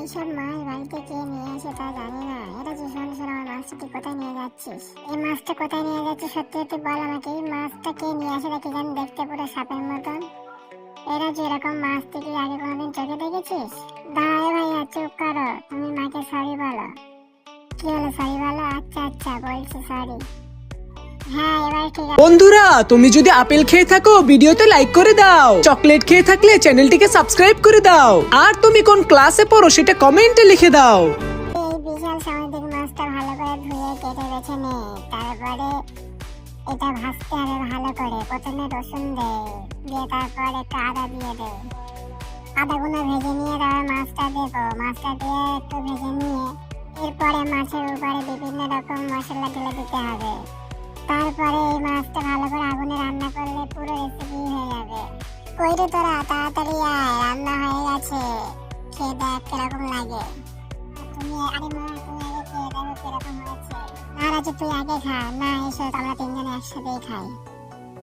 এইসব মাছ বাড়িতে কে নিয়ে এসে তা জানি না। এটা যে শোন শোন, আমার মাছটা কোথায় নিয়ে যাচ্ছিস? এই মাছটা কোথায় নিয়ে যাচ্ছিস সত্যি সত্যি বল আমাকে। এই মাছটা কে নিয়ে আসে দেখি, যেন দেখতে পুরো সাপের মতন। এরা যে এরকম মাছ থেকে আগে কোনোদিন চোখে দেখেছিস? দাঁড়াও ভাইয়া, চুপ করো, তুমি মাকে সরি বলো। কি হলো, সরি বলো? আচ্ছা আচ্ছা, বলছি সরি। হ্যাঁ, এবার ঠিক আছে। বন্ধুরা, তুমি যদি আপেল খেয়ে থাকো ভিডিওতে লাইক করে দাও, চকলেট খেয়ে থাকলে চ্যানেলটিকে সাবস্ক্রাইব করে দাও, আর তুমি কোন ক্লাসে পড়ো সেটা কমেন্টে লিখে দাও। এই বিশাল সামুদ্রিক মাছটা ভালো করে ধুয়ে কেটে বেছে নে। তারপরে এটা ভাজতে হবে ভালো করে। প্রথমে রসুন দে, দিয়ে তারপর একটু আদা দিয়ে দে। আদাগুলো ভেজে নিয়ে তারপর মাছটা দেবো। মাছটা দিয়ে একটু ভেজে নিয়ে এরপরে মাছের উপরে বিভিন্ন রকম মশলা ঢেলে দিতে হবে। তারপরে এই মাছটা ভালো করে আগুনে রান্না করলে পুরো রেসিপি হয়ে যাবে। কই রে তোরা, তাড়াতাড়ি আয়, রান্না হয়ে গেছে। খেয়ে দেখ কিরকম লাগে। তুমি আরে মা, তুমি আগে খেয়ে দেখো কিরকম হয়েছে। না রাজু, তুই আগে খা। না, এসো আমরা তিনজনে একসাথেই খাই।